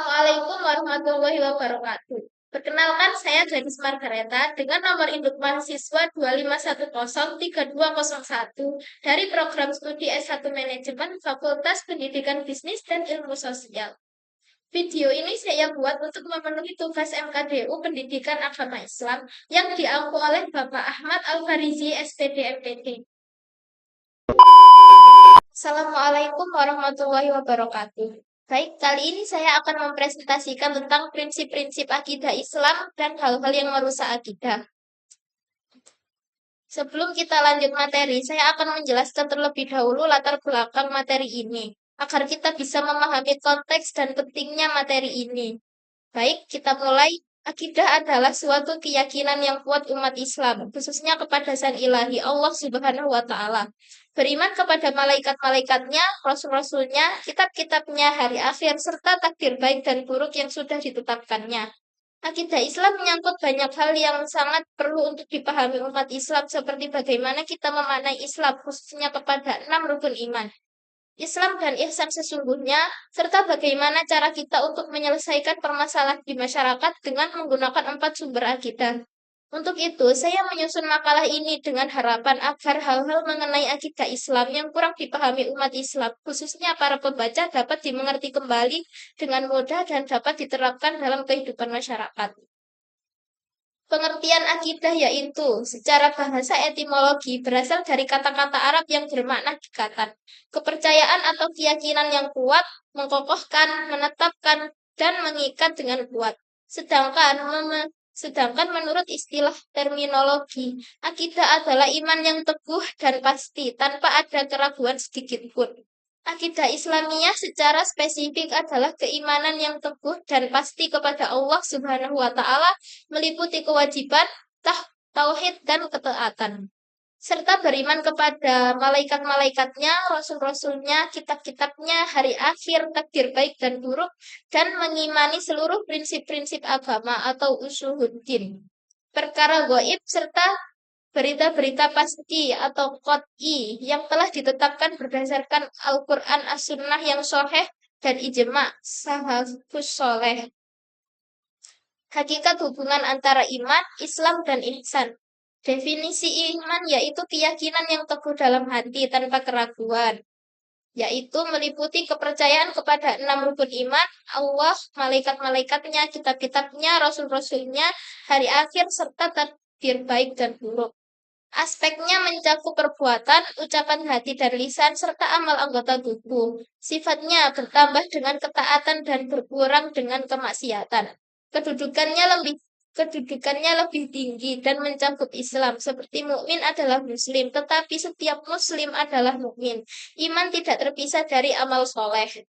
Assalamualaikum warahmatullahi wabarakatuh. Perkenalkan, saya Gladys Margareta dengan nomor induk mahasiswa 2510321 dari program studi S1 Manajemen Fakultas Pendidikan Bisnis dan Ilmu Sosial. Video ini saya buat untuk memenuhi tugas MKDU Pendidikan Agama Islam yang diampu oleh Bapak Ahmad Al-Farizi, SPD MPD. Assalamualaikum warahmatullahi wabarakatuh. Baik, kali ini saya akan mempresentasikan tentang prinsip-prinsip akidah Islam dan hal-hal yang merusak akidah. Sebelum kita lanjut materi, saya akan menjelaskan terlebih dahulu latar belakang materi ini, agar kita bisa memahami konteks dan pentingnya materi ini. Baik, kita mulai. Akidah adalah suatu keyakinan yang kuat umat Islam, khususnya kepada Sang Ilahi Allah Subhanahu wa Ta'ala. Beriman kepada malaikat-malaikatnya, rasul-rasulnya, kitab-kitabnya, hari akhir, serta takdir baik dan buruk yang sudah ditetapkannya. Akidah Islam menyangkut banyak hal yang sangat perlu untuk dipahami umat Islam, seperti bagaimana kita memaknai Islam, khususnya kepada 6 rukun iman. Islam dan ihsan sesungguhnya, serta bagaimana cara kita untuk menyelesaikan permasalahan di masyarakat dengan menggunakan 4 sumber akidah. Untuk itu, saya menyusun makalah ini dengan harapan agar hal-hal mengenai akidah Islam yang kurang dipahami umat Islam, khususnya para pembaca, dapat dimengerti kembali dengan mudah dan dapat diterapkan dalam kehidupan masyarakat. Pengertian akidah yaitu, secara bahasa etimologi, berasal dari kata-kata Arab yang bermakna ikatan, kepercayaan atau keyakinan yang kuat, mengkokohkan, menetapkan, dan mengikat dengan kuat. Sedangkan menurut istilah terminologi, akidah adalah iman yang teguh dan pasti, tanpa ada keraguan sedikit pun. Akidah Islamiyah secara spesifik adalah keimanan yang teguh dan pasti kepada Allah Subhanahu wa Ta'ala, meliputi kewajiban, tauhid, dan ketaatan, serta beriman kepada malaikat-malaikatnya, rasul-rasulnya, kitab-kitabnya, hari akhir, takdir baik dan buruk, dan mengimani seluruh prinsip-prinsip agama atau usuluddin, perkara gaib, serta berita-berita pasti atau qot'i yang telah ditetapkan berdasarkan Al-Quran, As-Sunnah yang sahih, dan ijma' salafus sholeh. Hakikat hubungan antara iman, Islam, dan ihsan. Definisi iman yaitu keyakinan yang teguh dalam hati tanpa keraguan, yaitu meliputi kepercayaan kepada 6 rukun iman, Allah, malaikat-malaikatnya, kitab-kitabnya, rasul-rasulnya, hari akhir, serta takdir baik dan buruk. Aspeknya mencakup perbuatan, ucapan hati dan lisan, serta amal anggota tubuh. Sifatnya bertambah dengan ketaatan dan berkurang dengan kemaksiatan. Kedudukannya lebih tinggi dan mencakup Islam, seperti mukmin adalah muslim, tetapi setiap muslim adalah mukmin. Iman tidak terpisah dari amal soleh.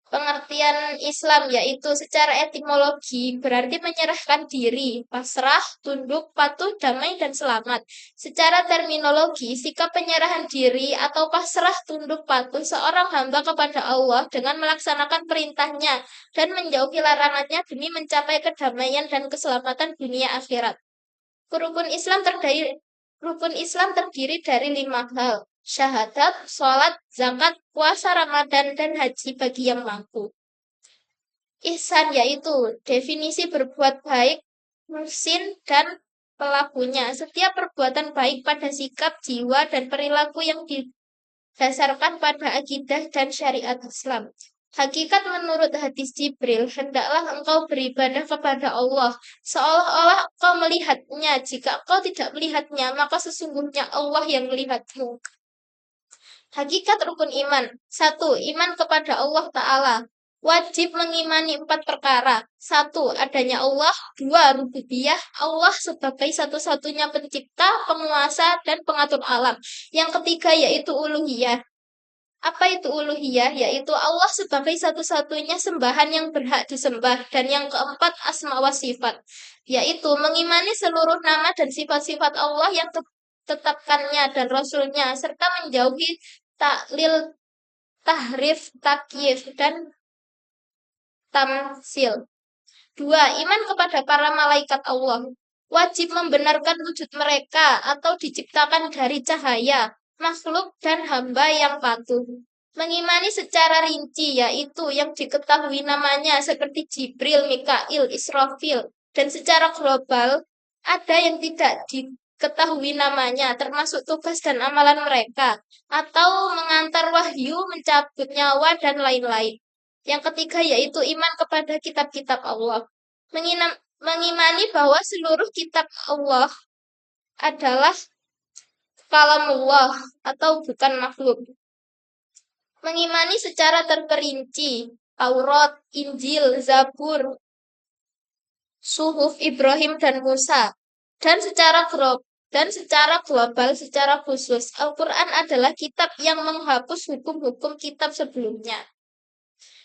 Pengertian Islam yaitu secara etimologi berarti menyerahkan diri, pasrah, tunduk, patuh, damai, dan selamat. Secara terminologi, sikap penyerahan diri atau pasrah, tunduk, patuh seorang hamba kepada Allah dengan melaksanakan perintahnya dan menjauhi larangannya demi mencapai kedamaian dan keselamatan dunia akhirat. Rukun Islam terdiri dari 5 hal: syahadat, sholat, zakat, puasa Ramadan, dan haji bagi yang mampu. Ihsan yaitu definisi berbuat baik, muhsin, dan pelakunya. Setiap perbuatan baik pada sikap, jiwa, dan perilaku yang didasarkan pada akidah dan syariat Islam. Hakikat menurut hadis Jibril, hendaklah engkau beribadah kepada Allah, seolah-olah engkau melihatnya. Jika engkau tidak melihatnya, maka sesungguhnya Allah yang melihatmu. Hakikat rukun iman. 1. Iman kepada Allah Ta'ala. Wajib mengimani 4 perkara. 1. Adanya Allah. 2. Rububiyah. Allah sebagai satu-satunya pencipta, penguasa, dan pengatur alam. Yang ketiga yaitu uluhiyah. Apa itu uluhiyah? Yaitu Allah sebagai satu-satunya sembahan yang berhak disembah. Dan yang keempat, asma wa sifat, yaitu mengimani seluruh nama dan sifat-sifat Allah yang tetapkannya dan Rasulnya, serta menjauhi taklil, tahrif, takyif, dan tamsil. 2. Iman kepada para malaikat Allah. Wajib membenarkan wujud mereka atau diciptakan dari cahaya, makhluk, dan hamba yang patuh. Mengimani secara rinci, yaitu yang diketahui namanya seperti Jibril, Mikail, Israfil, dan secara global ada yang tidak diketahui namanya, termasuk tugas dan amalan mereka, atau mengantar wahyu, mencabut nyawa, dan lain-lain. Yang ketiga yaitu iman kepada kitab-kitab Allah. Mengimani bahwa seluruh kitab Allah adalah kalamullah atau bukan makhluk. Mengimani secara terperinci Taurat, Injil, Zabur, Suhuf Ibrahim dan Musa. Dan secara global, secara khusus, Al-Quran adalah kitab yang menghapus hukum-hukum kitab sebelumnya.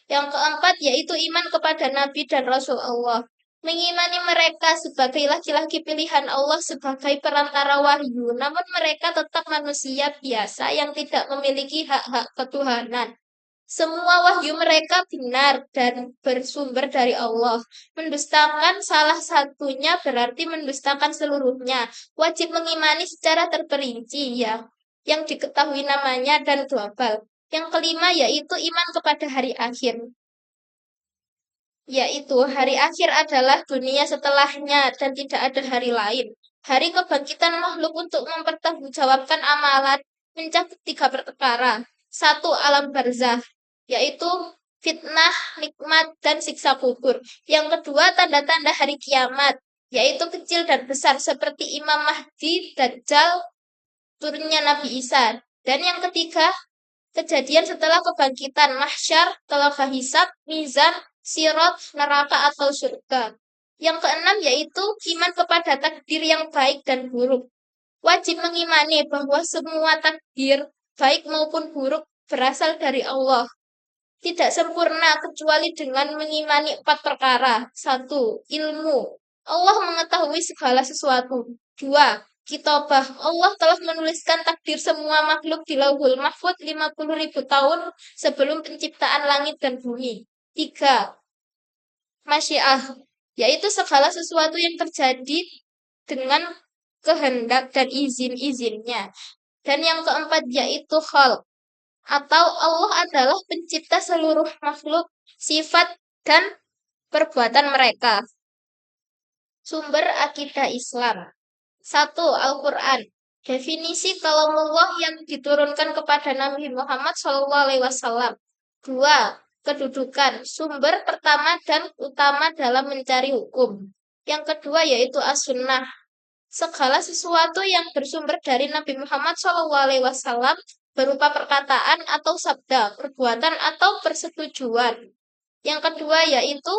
Yang keempat yaitu iman kepada Nabi dan Rasul Allah. Mengimani mereka sebagai laki-laki pilihan Allah sebagai perantara wahyu, namun mereka tetap manusia biasa yang tidak memiliki hak-hak ketuhanan. Semua wahyu mereka benar dan bersumber dari Allah. Mendustakan salah satunya berarti mendustakan seluruhnya. Wajib mengimani secara terperinci ya, yang diketahui namanya dan global. Yang kelima yaitu iman kepada hari akhir. Yaitu hari akhir adalah dunia setelahnya dan tidak ada hari lain. Hari kebangkitan makhluk untuk mempertanggungjawabkan amalan mencakup 3 perkara. Satu, alam barzah, yaitu fitnah, nikmat, dan siksa kubur. Yang kedua, tanda-tanda hari kiamat, yaitu kecil dan besar seperti Imam Mahdi, Dajjal, turunnya Nabi Isa. Dan yang ketiga, kejadian setelah kebangkitan, mahsyar, telaga hisab, mizan, sirat, neraka atau surga. Yang keenam yaitu iman kepada takdir yang baik dan buruk. Wajib mengimani bahwa semua takdir, baik maupun buruk, berasal dari Allah. Tidak sempurna kecuali dengan mengimani 4 perkara. Satu, ilmu. Allah mengetahui segala sesuatu. Dua, kitabah. Allah telah menuliskan takdir semua makhluk di Lauhul Mahfuz 50.000 tahun sebelum penciptaan langit dan bumi. Tiga, masyiah, yaitu segala sesuatu yang terjadi dengan kehendak dan izin-izinnya. Dan yang keempat yaitu khalq, atau Allah adalah pencipta seluruh makhluk, sifat dan perbuatan mereka. Sumber akidah Islam. Satu, Al-Quran. Definisi kalamullah yang diturunkan kepada Nabi Muhammad SAW. Dua, kedudukan. Sumber pertama dan utama dalam mencari hukum. Yang kedua yaitu as-sunnah. Segala sesuatu yang bersumber dari Nabi Muhammad SAW berupa perkataan atau sabda, perbuatan atau persetujuan. Yang kedua yaitu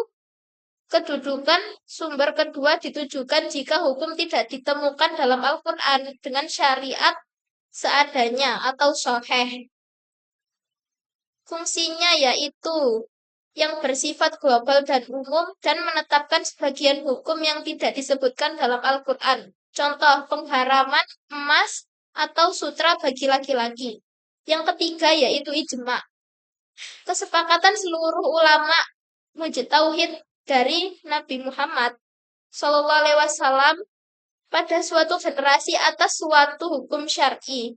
kedudukan. Sumber kedua ditujukan jika hukum tidak ditemukan dalam Al-Quran dengan syariat seadanya atau sahih. Fungsinya yaitu yang bersifat global dan umum dan menetapkan sebagian hukum yang tidak disebutkan dalam Al-Quran. Contoh, pengharaman emas atau sutra bagi laki-laki. Yang ketiga yaitu ijma. Kesepakatan seluruh ulama mujtahid dari Nabi Muhammad SAW pada suatu generasi atas suatu hukum syar'i.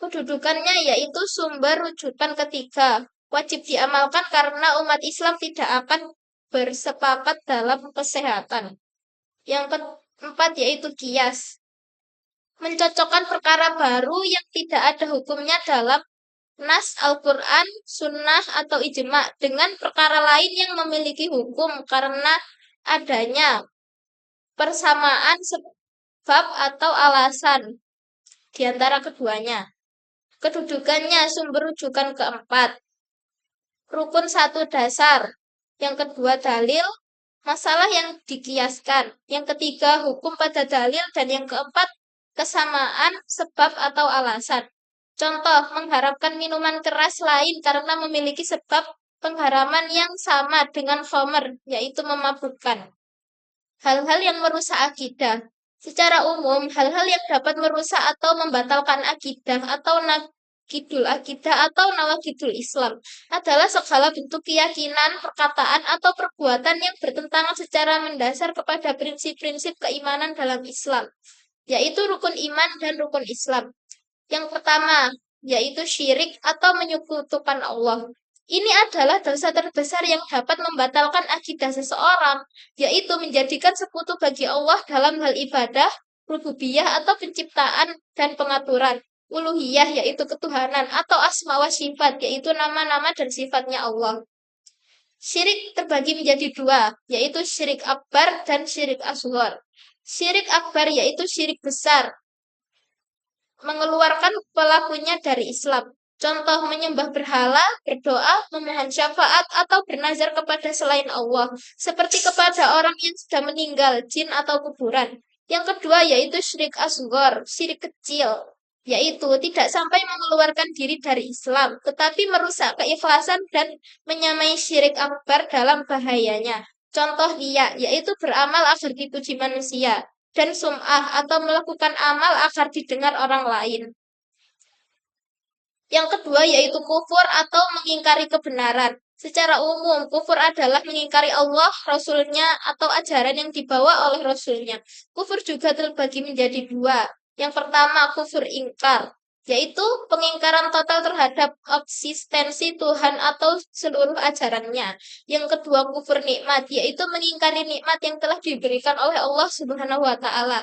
Kedudukannya yaitu sumber rujukan ketiga. Wajib diamalkan karena umat Islam tidak akan bersepakat dalam kesehatan. Yang keempat yaitu qiyas. Mencocokkan perkara baru yang tidak ada hukumnya dalam nas Al-Quran, sunnah, atau ijma dengan perkara lain yang memiliki hukum karena adanya persamaan sebab atau alasan di antara keduanya. Kedudukannya sumber rujukan keempat. Rukun satu dasar. Yang kedua dalil, masalah yang dikiaskan. Yang ketiga hukum pada dalil. Dan yang keempat kesamaan sebab atau alasan. Contoh, mengharapkan minuman keras lain karena memiliki sebab pengharaman yang sama dengan khamr, yaitu memabukkan. Hal-hal yang merusak akidah. Secara umum, hal-hal yang dapat merusak atau membatalkan akidah atau nakidul akidah atau nawakidul Islam adalah segala bentuk keyakinan, perkataan, atau perbuatan yang bertentangan secara mendasar kepada prinsip-prinsip keimanan dalam Islam, yaitu rukun iman dan rukun Islam. Yang pertama, yaitu syirik atau menyekutukan Allah. Ini adalah dosa terbesar yang dapat membatalkan akidah seseorang, yaitu menjadikan sekutu bagi Allah dalam hal ibadah, rububiyah atau penciptaan dan pengaturan. Uluhiyah yaitu ketuhanan atau asma wa sifat yaitu nama-nama dan sifatnya Allah. Syirik terbagi menjadi dua, yaitu syirik akbar dan syirik asghar. Syirik akbar yaitu syirik besar, mengeluarkan pelakunya dari Islam. Contoh menyembah berhala, berdoa, memohon syafaat, atau bernazar kepada selain Allah, seperti kepada orang yang sudah meninggal, jin atau kuburan. Yang kedua yaitu syirik asghar, syirik kecil, yaitu tidak sampai mengeluarkan diri dari Islam, tetapi merusak keikhlasan dan menyamai syirik akbar dalam bahayanya. Contoh riya, yaitu beramal agar dipuji manusia, dan sum'ah atau melakukan amal agar didengar orang lain. Yang kedua yaitu kufur atau mengingkari kebenaran. Secara umum, kufur adalah mengingkari Allah, Rasulnya, atau ajaran yang dibawa oleh Rasulnya. Kufur juga terbagi menjadi dua. Yang pertama, kufur ingkar, yaitu pengingkaran total terhadap eksistensi Tuhan atau seluruh ajarannya. Yang kedua, kufur nikmat, yaitu mengingkari nikmat yang telah diberikan oleh Allah Subhanahu wa Ta'ala.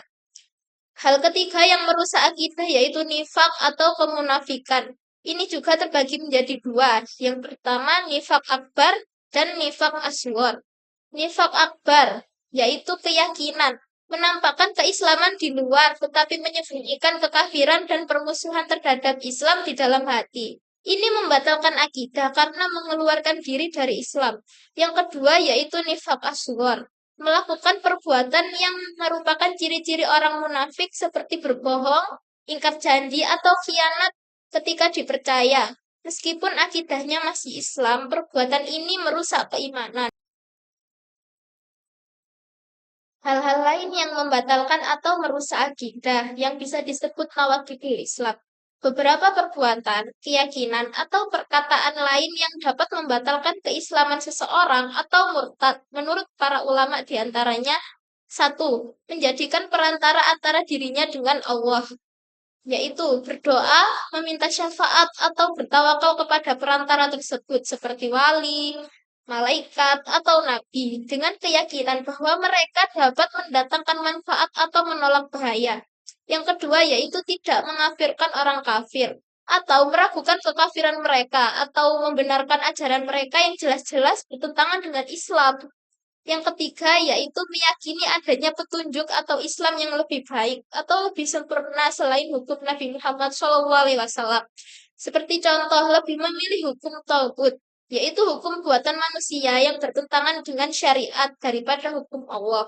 Hal ketiga yang merusak akidah yaitu nifak atau kemunafikan. Ini juga terbagi menjadi dua. Yang pertama nifak akbar dan nifak asghar. Nifak akbar yaitu keyakinan, menampakkan keislaman di luar tetapi menyembunyikan kekafiran dan permusuhan terhadap Islam di dalam hati. Ini membatalkan akidah karena mengeluarkan diri dari Islam. Yang kedua yaitu nifak asghar, melakukan perbuatan yang merupakan ciri-ciri orang munafik seperti berbohong, ingkar janji, atau khianat ketika dipercaya. Meskipun akidahnya masih Islam, perbuatan ini merusak keimanan. Hal-hal lain yang membatalkan atau merusak akidah yang bisa disebut nawaqidul Islam. Beberapa perbuatan, keyakinan, atau perkataan lain yang dapat membatalkan keislaman seseorang atau murtad menurut para ulama diantaranya: satu, menjadikan perantara antara dirinya dengan Allah, yaitu berdoa, meminta syafaat, atau bertawakal kepada perantara tersebut seperti wali, malaikat, atau nabi dengan keyakinan bahwa mereka dapat mendatangkan manfaat atau menolak bahaya. Yang kedua yaitu tidak mengafirkan orang kafir atau meragukan kekafiran mereka atau membenarkan ajaran mereka yang jelas-jelas bertentangan dengan Islam. Yang ketiga yaitu meyakini adanya petunjuk atau Islam yang lebih baik atau lebih sempurna selain hukum Nabi Muhammad SAW. Seperti contoh lebih memilih hukum Tauhid, yaitu hukum buatan manusia yang bertentangan dengan syariat daripada hukum Allah.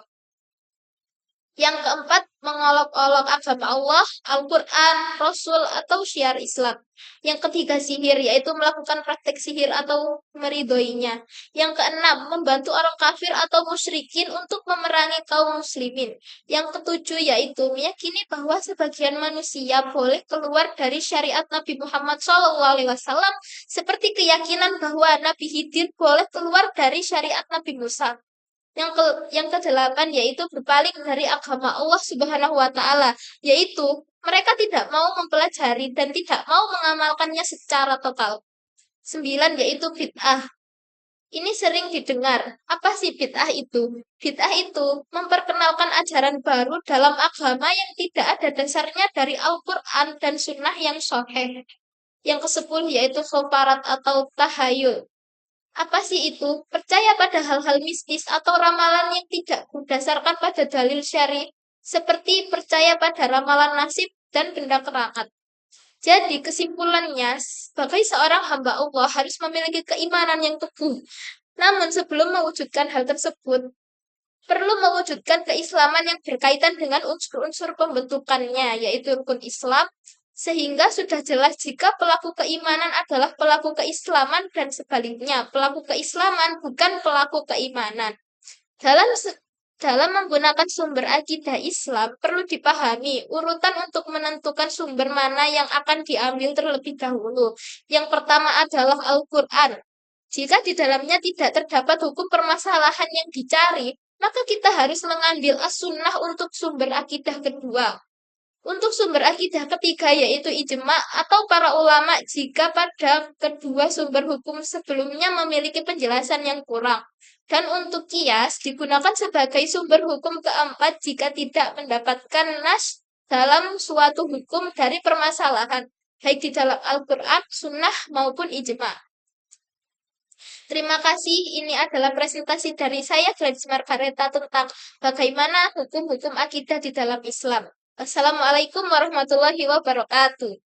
Yang keempat, mengolok-olok agama Allah, Al-Quran, Rasul, atau syiar Islam. Yang ketiga, sihir, yaitu melakukan praktek sihir atau meridhoinya. Yang keenam, membantu orang kafir atau musyrikin untuk memerangi kaum muslimin. Yang ketujuh, yaitu meyakini bahwa sebagian manusia boleh keluar dari syariat Nabi Muhammad SAW, seperti keyakinan bahwa Nabi Khidir boleh keluar dari syariat Nabi Musa. Yang kedelapan yaitu berpaling dari agama Allah Subhanahu wa Ta'ala, yaitu mereka tidak mau mempelajari dan tidak mau mengamalkannya secara total. 9 yaitu bid'ah. Ini sering didengar. Apa sih bid'ah itu? Bid'ah itu memperkenalkan ajaran baru dalam agama yang tidak ada dasarnya dari Al-Quran dan Sunnah yang sahih. Yang ke-10 yaitu khofarat atau tahayul. Apa sih itu? Percaya pada hal-hal mistis atau ramalan yang tidak berdasarkan pada dalil syar'i, seperti percaya pada ramalan nasib dan benda keramat. Jadi kesimpulannya, sebagai seorang hamba Allah harus memiliki keimanan yang teguh. Namun sebelum mewujudkan hal tersebut, perlu mewujudkan keislaman yang berkaitan dengan unsur-unsur pembentukannya, yaitu rukun Islam, sehingga sudah jelas jika pelaku keimanan adalah pelaku keislaman dan sebaliknya, pelaku keislaman bukan pelaku keimanan. Dalam menggunakan sumber akidah Islam, perlu dipahami urutan untuk menentukan sumber mana yang akan diambil terlebih dahulu. Yang pertama adalah Al-Quran. Jika di dalamnya tidak terdapat hukum permasalahan yang dicari, maka kita harus mengambil as-sunnah untuk sumber akidah kedua. Untuk sumber akidah ketiga yaitu ijma atau para ulama jika pada kedua sumber hukum sebelumnya memiliki penjelasan yang kurang. Dan untuk kias digunakan sebagai sumber hukum keempat jika tidak mendapatkan nas dalam suatu hukum dari permasalahan, baik di dalam Al-Quran, Sunnah, maupun ijma. Terima kasih, ini adalah presentasi dari saya, Gladys Margareta, tentang bagaimana hukum-hukum akidah di dalam Islam. Assalamualaikum warahmatullahi wabarakatuh.